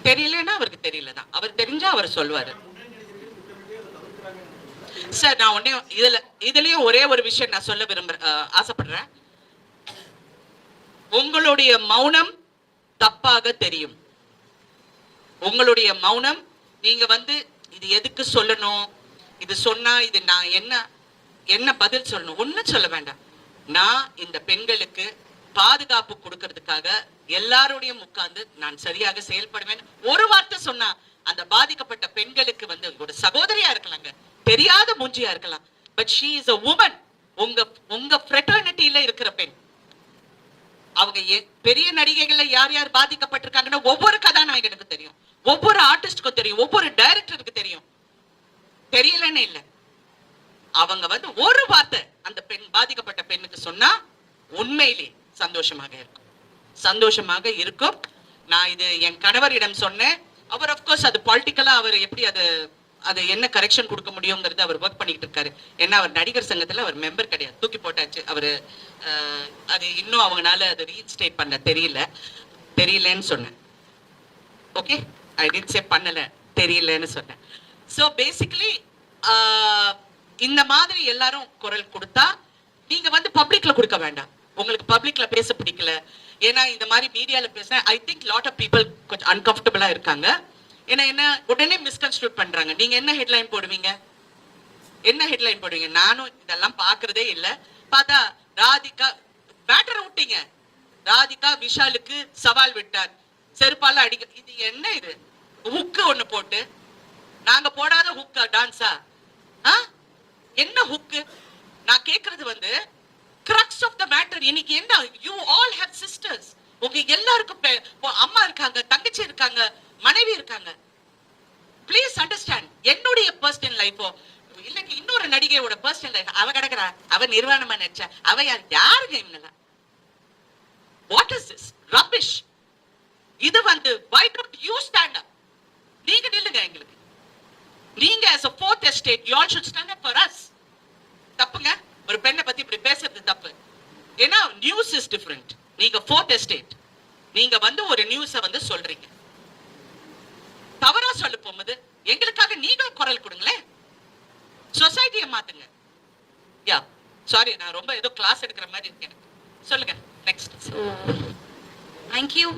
தெரியலன்னா அவருக்கு தெரியலதான். அவர் தெரிஞ்சா அவர் சொல்லுவாரு. சார் நான் உடனே இதுலயும் ஒரே ஒரு விஷயம் நான் சொல்ல ஆசைப்படுறேன். உங்களுடைய மௌனம் தப்பாக தெரியும். உங்களுடைய மௌனம், நீங்க இது எதுக்கு சொல்லணும், இது சொன்னா இது நான் என்ன பதில் சொல்லணும், ஒன்னும் சொல்ல வேண்டாம். நான் இந்த பெண்களுக்கு பாதுகாப்பு கொடுக்கறதுக்காக எல்லாரோடையும் உட்கார்ந்து நான் சரியாக செயல்படுவேன். ஒரு வார்த்தை சொன்னா அந்த பாதிக்கப்பட்ட பெண்களுக்கு ஒரு சகோதரியா இருக்கலாங்க, தெரியாத மூஞ்சியா இருக்கலாம், but she is a woman. உங்க ஃப்ரெட்டர்னிட்டியில இருக்கிற பெண். அவங்க பெரிய நடிகைகள்ல யார் யார் பாதிக்கப்பட்டிருக்காங்கன்னா ஒவ்வொரு கதாநாயகனுக்கு தெரியும், ஒவ்வொரு ஆர்டிஸ்டுக்கும் தெரியும், ஒவ்வொரு டைரக்டருக்கு தெரியும். தெரியலன்னு இல்ல, அவங்க ஒரு வார்த்தை அந்த பெண் பாதிக்கப்பட்ட பெண்ணுக்கு சொன்னா உண்மையிலே சந்தோஷமாக இருக்கும். நான் இது என் கணவரிடம் சொன்னேன். அவர் அப்கோர்ஸ் அது பாலிட்டிக்கலா அவர் எப்படி அது என்ன கரெக்ஷன் கொடுக்க முடியுங்கிறது அவர் ஒர்க் பண்ணிட்டு இருக்காரு. ஏன்னா அவர் நடிகர் சங்கத்துல அவர் மெம்பர் கிடையாது, தூக்கி போட்டாச்சு அவரு. அது இன்னும் அவங்களால அது ரீஇன்ஸ்டேட் பண்ண தெரியலன்னு சொன்னேன். ஓகே, ஐ டிட் சே பண்ணல, தெரியலன்னு சொன்னேன். ஸோ பேசிக்கலி இந்த மாதிரி எல்லாரும் குரல் கொடுத்தா நீங்க பப்ளிக்ல கொடுக்க வேண்டாம். உங்களுக்கு பப்ளிக்ல பேச பிடிக்கல, ஏன்னா இந்த மாதிரி மீடியால பேச I think lot of people கொஞ்சம் அன்கம்ஃபர்டபுளா இருக்காங்க. ஏன்னா என்ன உடனே மிஸ்கன்ஸ்ட்ரூட் பண்றாங்க. நீங்க என்ன ஹெட்லைன் போடுவீங்க? நானும் இதெல்லாம் பாக்குறதே இல்ல. பார்த்தா ராதிகா பேட்டரை விட்டீங்க, ராதிகா விஷாலுக்கு சவால் விட்டார், செருப்பால அடிக்க. இது என்ன? இது ஹுக்கு ஒண்ணு போட்டு, நாங்க போடாத ஹுக்கா டான்ஸா? என்ன ஹுக்கு? நான் கேக்குறது crux of the matter. இன்னைக்கு என்ன, you all have sisters. உங்க எல்லாருக்கும் அம்மா இருக்காங்க, தங்கச்சி இருக்காங்க, மனைவி இருக்காங்க. Please understand. என்னுடைய பர்சனல் லைஃபோ இல்லைங்க இன்னொரு நடிகையோட பர்சனல் லைஃப், அவ கிடக்குறா, அவ நிர்வாணமா நடிச்சா, அவ யாருங்க இவங்க? What is this rubbish? இது why don't you stand up? நீங்க நில்லுங்க எங்களுக்கு. நீங்க as a fourth estate, you all should stand up for us. தப்புங்க, ஒரு பெண்ணை பத்தி இப்படி பேசுறது தப்பு. ஏன்னா நியூஸ் இஸ் டிஃபரெண்ட். நீங்க fourth estate, நீங்க ஒரு நியூஸை சொல்றீங்க, தவறா சொல்ல போகும்போது எங்களுக்காக நீங்களும் குரல் கொடுங்களேன், சொசைட்டியை மாத்துங்க. யா சாரி, நான் ரொம்ப ஏதோ கிளாஸ் எடுக்கிற மாதிரி இருக்கேன். சொல்லுங்க நெக்ஸ்ட். Thank you.